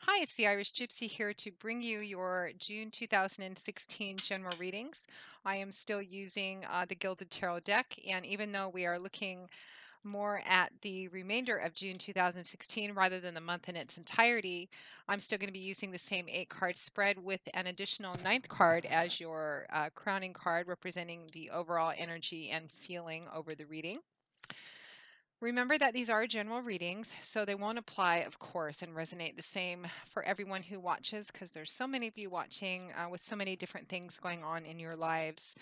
Hi, it's the Irish Gypsy here to bring you your June 2016 general readings. I am still using the Gilded Tarot deck, and even though we are looking more at the remainder of June 2016 rather than the month in its entirety, I'm still going to be using the same 8-card spread with an additional ninth card as your crowning card representing the overall energy and feeling over the reading. Remember that these are general readings, so they won't apply, of course, and resonate the same for everyone who watches because there's so many of you watching with so many different things going on in your lives.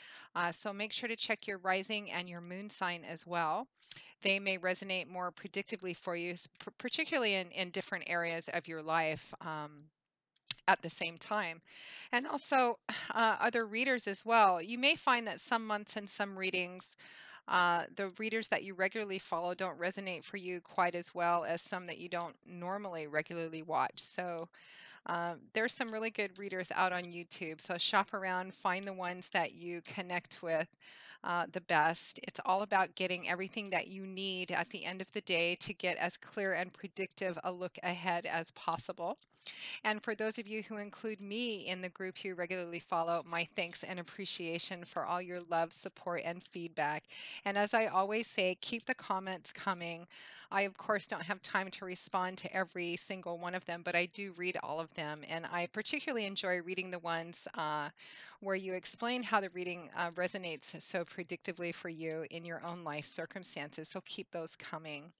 So make sure to check your rising and your moon sign as well. They may resonate more predictably for you, particularly in different areas of your life. At the same time. And also, other readers as well. You may find that some months and some readings, the readers that you regularly follow don't resonate for you quite as well as some that you don't normally regularly watch. So there's some really good readers out on YouTube. So shop around, find the ones that you connect with the best. It's all about getting everything that you need at the end of the day to get as clear and predictive a look ahead as possible. And for those of you who include me in the group you regularly follow, my thanks and appreciation for all your love, support, and feedback. And as I always say, keep the comments coming. I, of course, don't have time to respond to every single one of them, but I do read all of them. And I particularly enjoy reading the ones where you explain how the reading resonates so predictably for you in your own life circumstances. So keep those coming.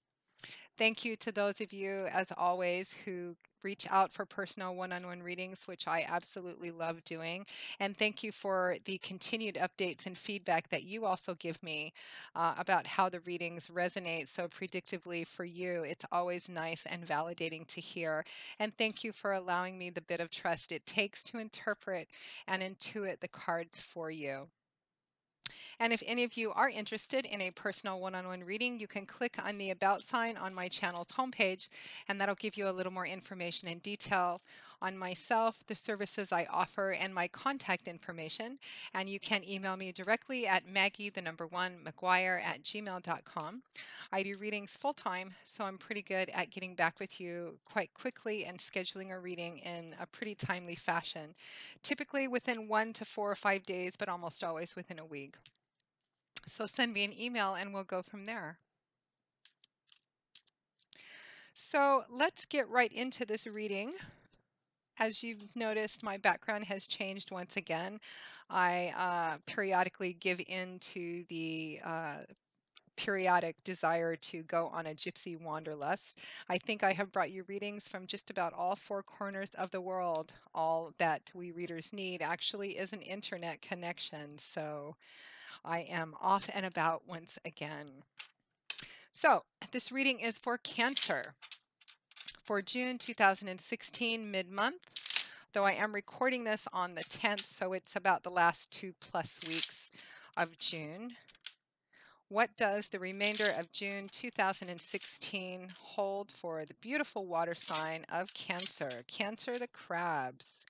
Thank you to those of you, as always, who reach out for personal one-on-one readings, which I absolutely love doing. And thank you for the continued updates and feedback that you also give me about how the readings resonate so predictably for you. It's always nice and validating to hear. And thank you for allowing me the bit of trust it takes to interpret and intuit the cards for you. And if any of you are interested in a personal one-on-one reading, you can click on the About sign on my channel's homepage, and that'll give you a little more information and detail on myself, the services I offer, and my contact information. And you can email me directly at Maggie1McGuire@gmail.com. I do readings full-time, so I'm pretty good at getting back with you quite quickly and scheduling a reading in a pretty timely fashion, typically within 1 to 4 or 5 days, but almost always within a week. So send me an email and we'll go from there. So let's get right into this reading. As you've noticed, my background has changed once again. I periodically give in to the periodic desire to go on a gypsy wanderlust. I think I have brought you readings from just about all 4 corners of the world. All that we readers need actually is an internet connection. So I am off and about once again. So this reading is for Cancer for June 2016 mid-month, though I am recording this on the 10th, so it's about the last 2+ weeks of June. What does the remainder of June 2016 hold for the beautiful water sign of Cancer? Cancer the crabs.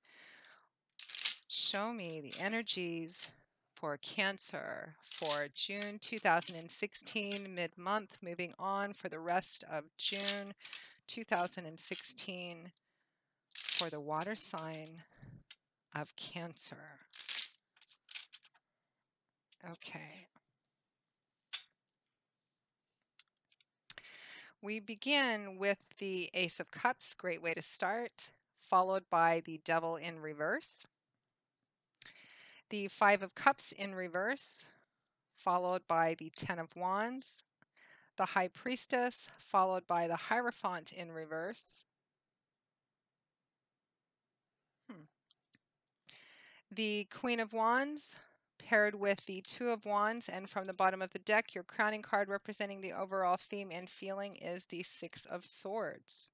Show me the energies for Cancer for June 2016 mid-month, moving on for the rest of June 2016 for the water sign of Cancer. Okay. We begin with the Ace of Cups, great way to start, followed by the Devil in reverse, the Five of Cups in reverse, followed by the Ten of Wands, the High Priestess, followed by the Hierophant in reverse, the Queen of Wands, paired with the Two of Wands, and from the bottom of the deck, your crowning card representing the overall theme and feeling is the Six of Swords.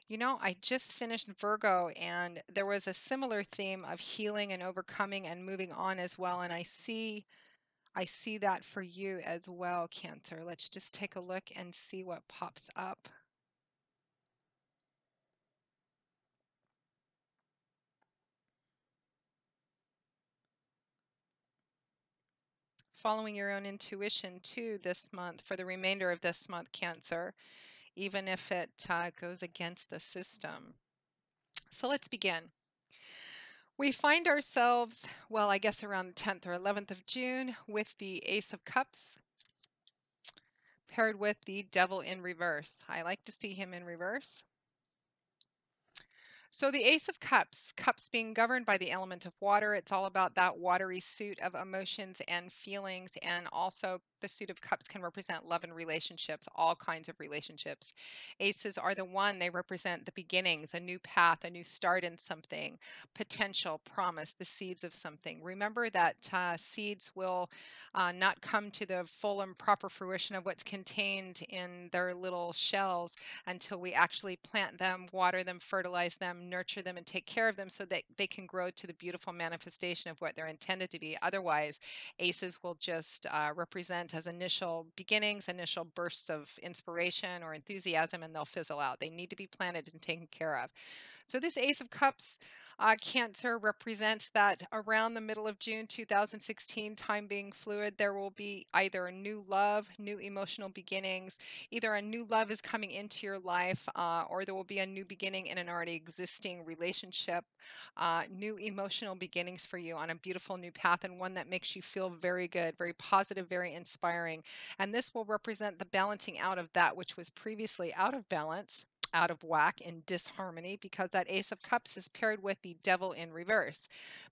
You know, I just finished Virgo, and there was a similar theme of healing and overcoming and moving on as well, and I see that for you as well, Cancer. Let's just take a look and see what pops up. Following your own intuition too this month, for the remainder of this month, Cancer, even if it goes against the system. So let's begin. We find ourselves, well, I guess around the 10th or 11th of June with the Ace of Cups paired with the Devil in reverse. I like to see him in reverse. So the Ace of Cups, cups being governed by the element of water, it's all about that watery suit of emotions and feelings. And also the suit of cups can represent love and relationships, all kinds of relationships. Aces are the one, they represent the beginnings, a new path, a new start in something, potential, promise, the seeds of something. Remember that seeds will not come to the full and proper fruition of what's contained in their little shells until we actually plant them, water them, fertilize them, nurture them, and take care of them so that they can grow to the beautiful manifestation of what they're intended to be. Otherwise, aces will just represent as initial beginnings, initial bursts of inspiration or enthusiasm, and they'll fizzle out. They need to be planted and taken care of. So this Ace of Cups Cancer represents that around the middle of June 2016, time being fluid, there will be either a new love, new emotional beginnings, either a new love is coming into your life, or there will be a new beginning in an already existing relationship, new emotional beginnings for you on a beautiful new path and one that makes you feel very good, very positive, very inspiring. And this will represent the balancing out of that which was previously out of balance, out of whack, in disharmony, because that Ace of Cups is paired with the Devil in reverse.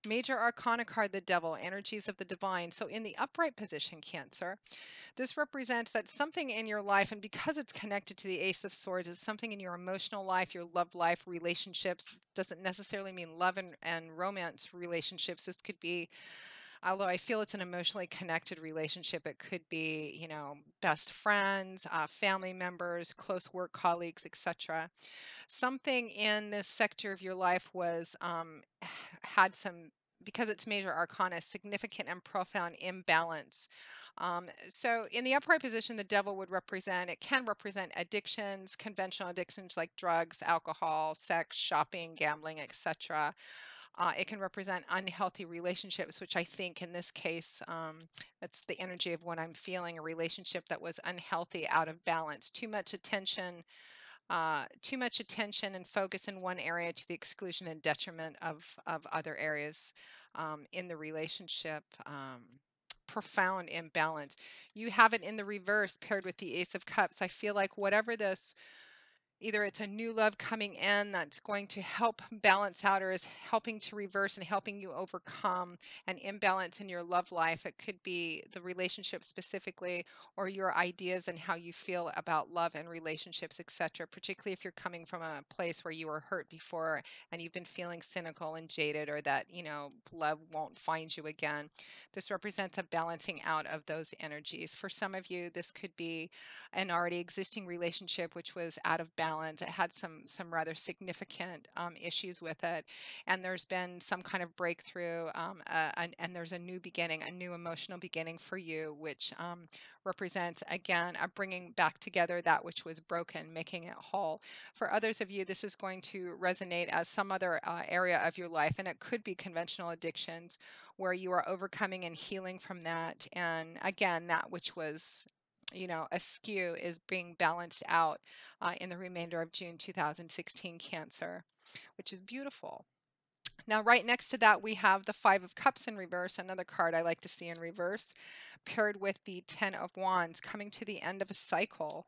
Major Arcana card, the Devil, energies of the divine. So in the upright position, Cancer, this represents that something in your life, and because it's connected to the Ace of Swords, is something in your emotional life, your love life, relationships. Doesn't necessarily mean love and romance relationships. This could be, although I feel it's an emotionally connected relationship, it could be, best friends, family members, close work colleagues, etc. Something in this sector of your life was had some, because it's major arcana, significant and profound imbalance. So in the upright position, the devil would represent, it can represent addictions, conventional addictions like drugs, alcohol, sex, shopping, gambling, etc. It can represent unhealthy relationships, which I think in this case, that's the energy of what I'm feeling, a relationship that was unhealthy, out of balance, too much attention and focus in one area to the exclusion and detriment of other areas in the relationship. Profound imbalance. You have it in the reverse paired with the Ace of Cups. I feel like whatever this, either it's a new love coming in that's going to help balance out, or is helping to reverse and helping you overcome an imbalance in your love life. It could be the relationship specifically, or your ideas and how you feel about love and relationships, etc. Particularly if you're coming from a place where you were hurt before and you've been feeling cynical and jaded, or that, love won't find you again. This represents a balancing out of those energies. For some of you, this could be an already existing relationship which was out of balance. It had some rather significant issues with it, and there's been some kind of breakthrough, and there's a new beginning, a new emotional beginning for you, which represents again a bringing back together that which was broken, making it whole. For others of you, this is going to resonate as some other area of your life, and it could be conventional addictions where you are overcoming and healing from that. And again, that which was, askew is being balanced out in the remainder of June 2016, Cancer, which is beautiful. Now, right next to that, we have the Five of Cups in reverse, another card I like to see in reverse, paired with the Ten of Wands, coming to the end of a cycle.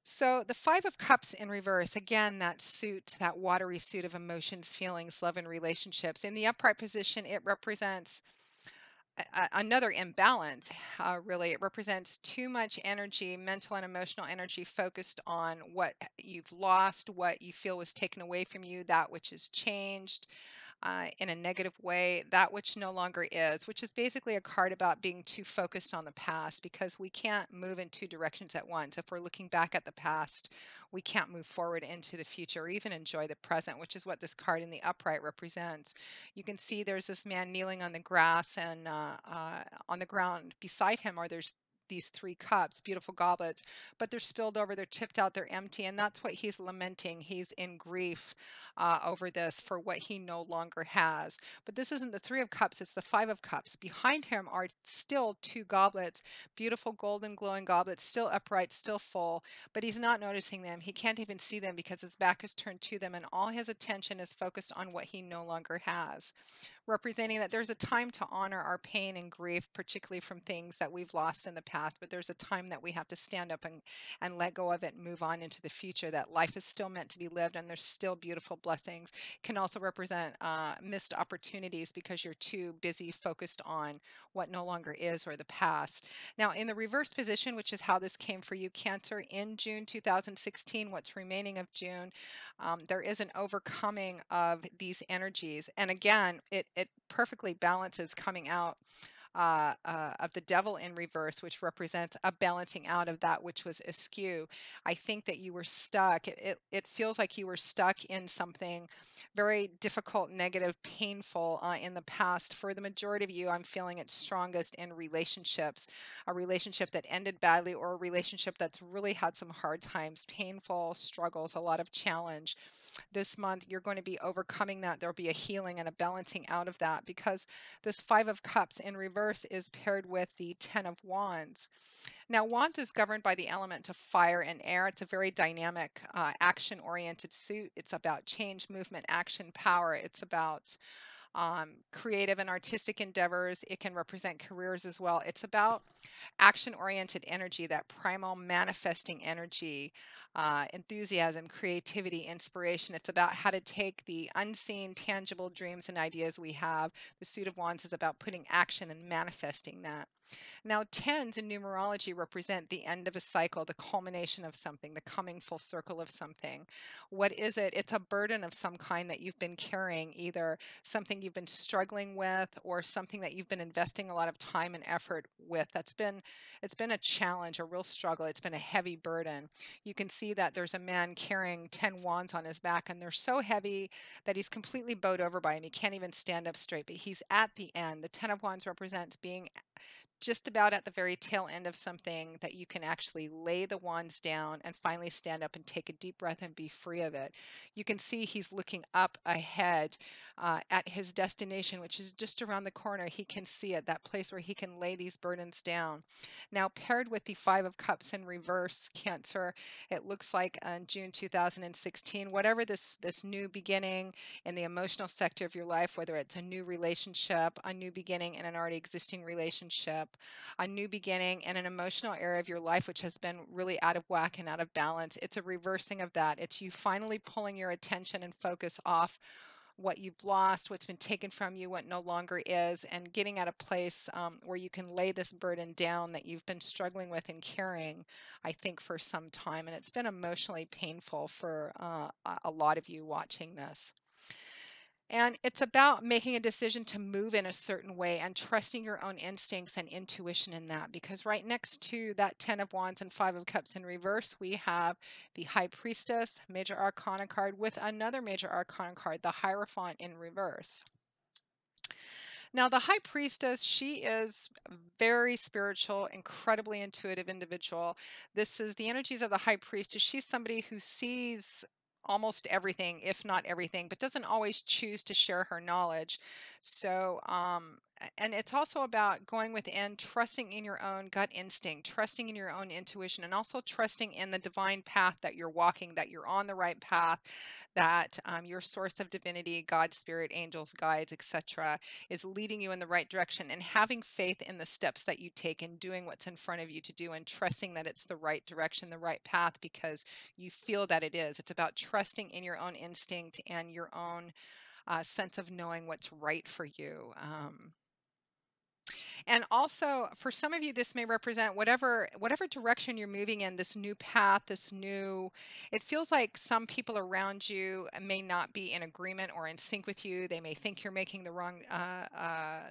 So the Five of Cups in reverse, again, that suit, that watery suit of emotions, feelings, love, and relationships. In the upright position, it represents another imbalance. Really, it represents too much energy, mental and emotional energy, focused on what you've lost, what you feel was taken away from you, that which has changed in a negative way, that which no longer is, which is basically a card about being too focused on the past, because we can't move in two directions at once. If we're looking back at the past, we can't move forward into the future or even enjoy the present, which is what this card in the upright represents. You can see there's this man kneeling on the grass, and on the ground beside him are there's these 3 cups, beautiful goblets, but they're spilled over, they're tipped out, they're empty, and that's what he's lamenting. He's in grief over this for what he no longer has. But this isn't the 3 of cups, it's the 5 of cups. Behind him are still 2 goblets, beautiful golden glowing goblets, still upright, still full, but he's not noticing them. He can't even see them because his back is turned to them, and all his attention is focused on what he no longer has, representing that there's a time to honor our pain and grief, particularly from things that we've lost in the past, but there's a time that we have to stand up and let go of it and move on into the future, that life is still meant to be lived and there's still beautiful blessings. Can also represent missed opportunities because you're too busy focused on what no longer is or the past. Now, in the reverse position, which is how this came for you, Cancer, in June 2016, what's remaining of June, there is an overcoming of these energies. And again, it perfectly balances coming out of the devil in reverse, which represents a balancing out of that which was askew. I think that you were stuck. It feels like you were stuck in something very difficult, negative, painful in the past. For the majority of you, I'm feeling it strongest in relationships, a relationship that ended badly or a relationship that's really had some hard times, painful struggles, a lot of challenge. This month, you're going to be overcoming that. There'll be a healing and a balancing out of that because this 5 of cups in reverse is paired with the 10 of wands. Now, wands is governed by the element of fire and air. It's a very dynamic, action-oriented suit. It's about change, movement, action, power. It's about creative and artistic endeavors. It can represent careers as well. It's about action-oriented energy, that primal manifesting energy, enthusiasm, creativity, inspiration. It's about how to take the unseen, tangible dreams and ideas we have. The suit of wands is about putting action and manifesting that. Now, tens in numerology represent the end of a cycle, the culmination of something, the coming full circle of something. What is it? It's a burden of some kind that you've been carrying, either something you've been struggling with or something that you've been investing a lot of time and effort with. It's been a challenge, a real struggle. It's been a heavy burden. You can see that there's a man carrying 10 wands on his back, and they're so heavy that he's completely bowed over by him. He can't even stand up straight, but he's at the end. The 10 of wands represents being just about at the very tail end of something that you can actually lay the wands down and finally stand up and take a deep breath and be free of it. You can see he's looking up ahead at his destination, which is just around the corner. He can see it, that place where he can lay these burdens down. Now, paired with the 5 of cups in reverse, Cancer, it looks like in June 2016, whatever this new beginning in the emotional sector of your life, whether it's a new relationship, a new beginning in an already existing relationship, a new beginning in an emotional area of your life which has been really out of whack and out of balance. It's a reversing of that. It's you finally pulling your attention and focus off what you've lost, what's been taken from you, what no longer is, and getting at a place where you can lay this burden down that you've been struggling with and carrying, I think, for some time. And it's been emotionally painful for a lot of you watching this. And it's about making a decision to move in a certain way and trusting your own instincts and intuition in that. Because right next to that 10 of wands and 5 of cups in reverse, we have the high priestess, major arcana card, with another major arcana card, the hierophant in reverse. Now, the high priestess, she is a very spiritual, incredibly intuitive individual. This is the energies of the high priestess. She's somebody who sees almost everything, if not everything, but doesn't always choose to share her knowledge. So, and it's also about going within, trusting in your own gut instinct, trusting in your own intuition, and also trusting in the divine path that you're walking, that you're on the right path, that your source of divinity, God, spirit, angels, guides, etc., is leading you in the right direction, and having faith in the steps that you take and doing what's in front of you to do and trusting that it's the right direction, the right path, because you feel that it is. It's about trusting in your own instinct and your own sense of knowing what's right for you. And also, for some of you, this may represent whatever direction you're moving in, this new path, this new, it feels like some people around you may not be in agreement or in sync with you. They may think you're making the wrong,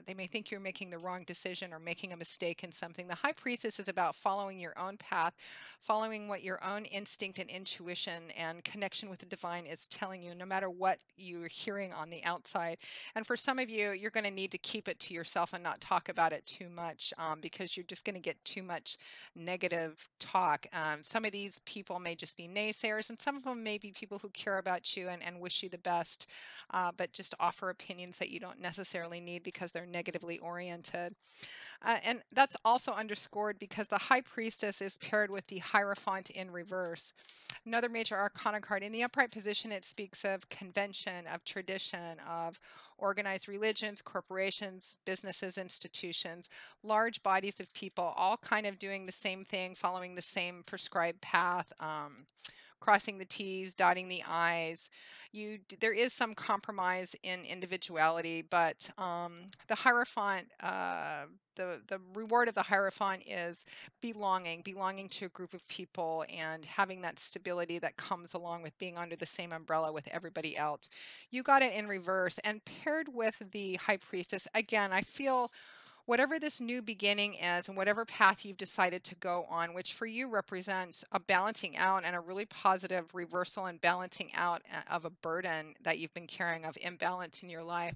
they may think you're making the wrong decision or making a mistake in something. The high priestess is about following your own path, following what your own instinct and intuition and connection with the divine is telling you, no matter what you're hearing on the outside. And for some of you, you're going to need to keep it to yourself and not talk about it it too much because you're just going to get too much negative talk. Some of these people may just be naysayers, and some of them may be people who care about you and wish you the best, but just offer opinions that you don't necessarily need because they're negatively oriented. And that's also underscored because the high priestess is paired with the Hierophant in reverse. Another major arcana card. In the upright position, it speaks of convention, of tradition, of organized religions, corporations, businesses, institutions, large bodies of people, all kind of doing the same thing, following the same prescribed path. Crossing the T's, dotting the I's. There is some compromise in individuality, but the Hierophant, the reward of the Hierophant is belonging to a group of people and having that stability that comes along with being under the same umbrella with everybody else. You got it in reverse, and paired with the High Priestess. Again, I feel whatever this new beginning is and whatever path you've decided to go on, which for you represents a balancing out and a really positive reversal and balancing out of a burden that you've been carrying of imbalance in your life.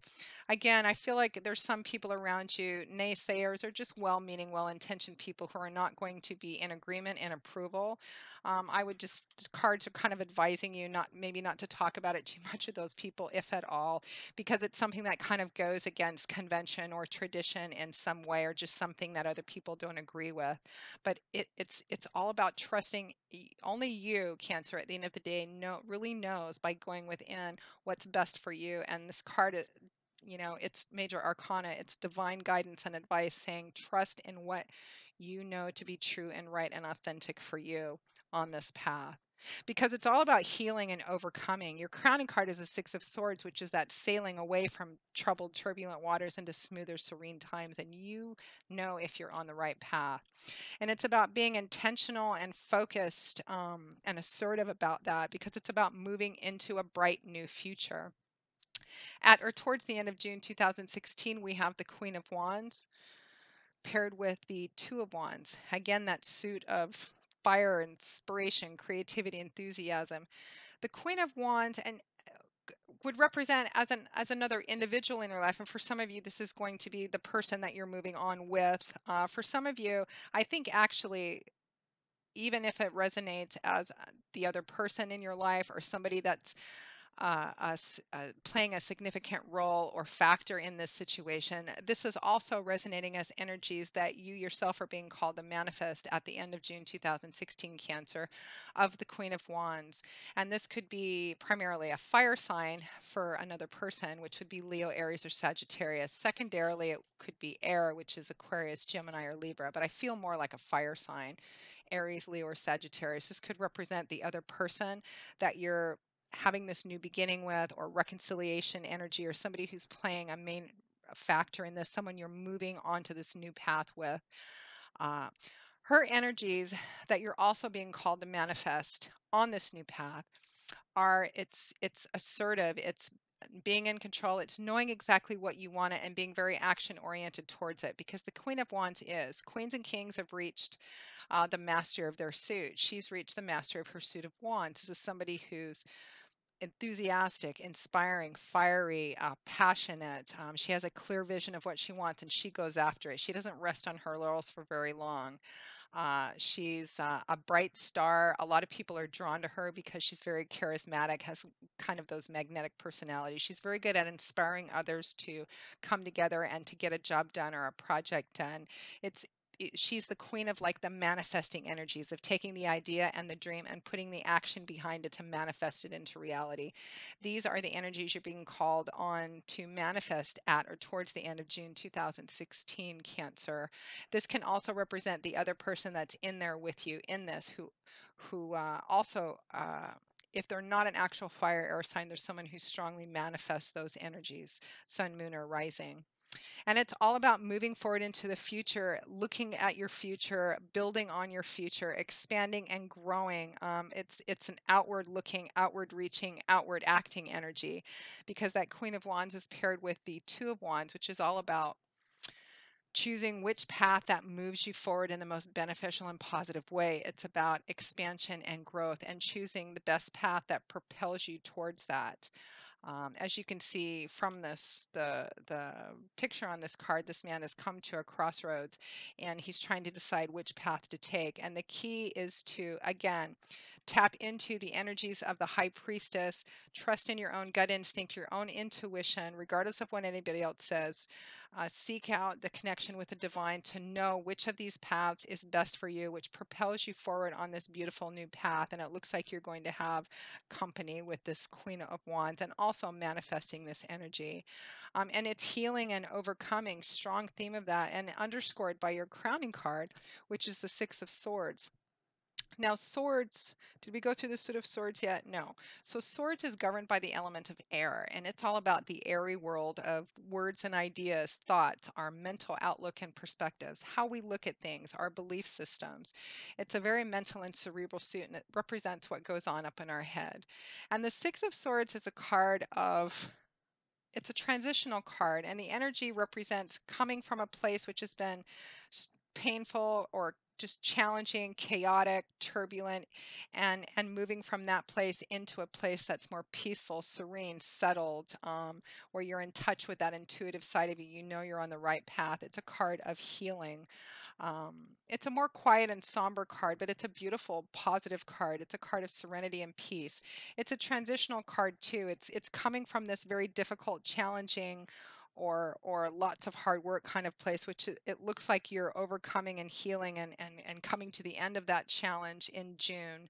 Again, I feel like there's some people around you, naysayers or just well-meaning, well-intentioned people who are not going to be in agreement and approval. I would just, cards are kind of advising you maybe not to talk about it too much with those people, if at all, because it's something that kind of goes against convention or tradition in some way, or just something that other people don't agree with. But it's all about trusting only you, Cancer, at the end of the day, really knows by going within what's best for you. And this card, it's major arcana, it's divine guidance and advice saying trust in what you know to be true and right and authentic for you on this path, because it's all about healing and overcoming. Your crowning card is the Six of Swords, which is that sailing away from troubled, turbulent waters into smoother, serene times. And you know if you're on the right path. And it's about being intentional and focused and assertive about that, because it's about moving into a bright new future. At or towards the end of June 2016, we have the Queen of Wands paired with the Two of Wands. Again, that suit of fire, inspiration, creativity, enthusiasm. The Queen of Wands and would represent as another individual in your life, and for some of you this is going to be the person that you're moving on with. For some of you, I think actually, even if it resonates as the other person in your life or somebody that's playing a significant role or factor in this situation, this is also resonating as energies that you yourself are being called to manifest at the end of June 2016, Cancer, of the Queen of Wands. And this could be primarily a fire sign for another person, which would be Leo, Aries, or Sagittarius. Secondarily, it could be air, which is Aquarius, Gemini, or Libra, but I feel more like a fire sign. Aries, Leo, or Sagittarius. This could represent the other person that you're having this new beginning with, or reconciliation energy, or somebody who's playing a main factor in this, someone you're moving onto this new path with. Uh, Her energies that you're also being called to manifest on this new path are it's assertive, it's being in control, it's knowing exactly what you want it and being very action oriented towards it, because the Queen of Wands is queens and kings have reached the master of their suit. She's reached the master of her suit of wands. This is somebody who's enthusiastic, inspiring, fiery, passionate. She has a clear vision of what she wants and she goes after it. She doesn't rest on her laurels for very long. She's a bright star. A lot of people are drawn to her because she's very charismatic, has kind of those magnetic personalities. She's very good at inspiring others to come together and to get a job done or a project done. It's she's the queen of like the manifesting energies of taking the idea and the dream and putting the action behind it to manifest it into reality. These are the energies you're being called on to manifest at or towards the end of June 2016, Cancer. This can also represent the other person that's in there with you in this, who also, if they're not an actual fire air sign, there's someone who strongly manifests those energies, sun, moon, or rising. And it's all about moving forward into the future, looking at your future, building on your future, expanding and growing. It's an outward looking, outward reaching, outward acting energy, because that Queen of Wands is paired with the Two of Wands, which is all about choosing which path that moves you forward in the most beneficial and positive way. It's about expansion and growth and choosing the best path that propels you towards that. As you can see from the picture on this card, this man has come to a crossroads and he's trying to decide which path to take. And the key is to, again, tap into the energies of the high priestess, trust in your own gut instinct, your own intuition, regardless of what anybody else says. Seek out the connection with the divine to know which of these paths is best for you, which propels you forward on this beautiful new path. And it looks like you're going to have company with this Queen of Wands and also manifesting this energy. And it's healing and overcoming, strong theme of that, and underscored by your crowning card, which is the Six of Swords. Now, swords, did we go through the suit of swords yet? No. So, swords is governed by the element of air, and it's all about the airy world of words and ideas, thoughts, our mental outlook and perspectives, how we look at things, our belief systems. It's a very mental and cerebral suit, and it represents what goes on up in our head. And the Six of Swords is a card of it's a transitional card, and the energy represents coming from a place which has been painful or just challenging, chaotic, turbulent, and moving from that place into a place that's more peaceful, serene, settled, where you're in touch with that intuitive side of you. You know you're on the right path. It's a card of healing. It's a more quiet and somber card, but it's a beautiful, positive card. It's a card of serenity and peace. It's a transitional card too. It's coming from this very difficult, challenging, or lots of hard work kind of place, which it looks like you're overcoming and healing and coming to the end of that challenge in June,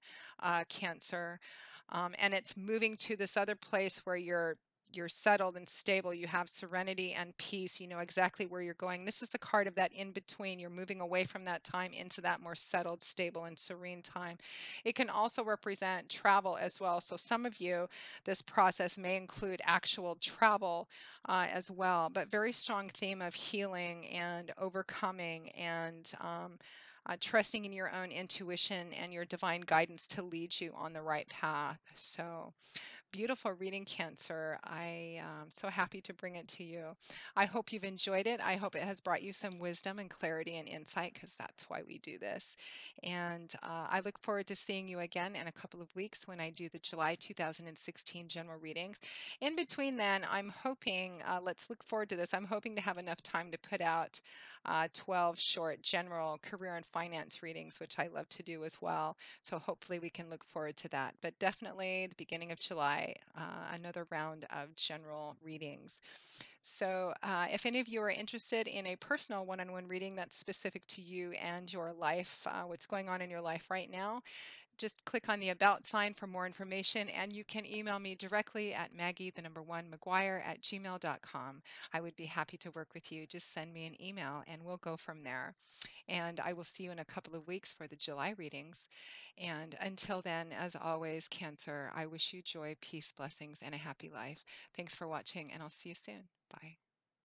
Cancer. And it's moving to this other place where you're settled and stable. You have serenity and peace. You know exactly where you're going. This is the card of that in between. You're moving away from that time into that more settled, stable, and serene time. It can also represent travel as well. So, some of you, this process may include actual travel as well, but very strong theme of healing and overcoming and trusting in your own intuition and your divine guidance to lead you on the right path. So, beautiful reading, Cancer. I am so happy to bring it to you. I hope you've enjoyed it. I hope it has brought you some wisdom and clarity and insight because that's why we do this. And I look forward to seeing you again in a couple of weeks when I do the July 2016 general readings. In between then, I'm hoping, let's look forward to this. I'm hoping to have enough time to put out 12 short general career and finance readings, which I love to do as well. So hopefully we can look forward to that. But definitely the beginning of July, another round of general readings. So if any of you are interested in a personal one-on-one reading that's specific to you and your life, what's going on in your life right now, just click on the About sign for more information, and you can email me directly at Maggie, the number one, McGuire@gmail.com. I would be happy to work with you. Just send me an email and we'll go from there. And I will see you in a couple of weeks for the July readings. And until then, as always, Cancer, I wish you joy, peace, blessings, and a happy life. Thanks for watching, and I'll see you soon. Bye.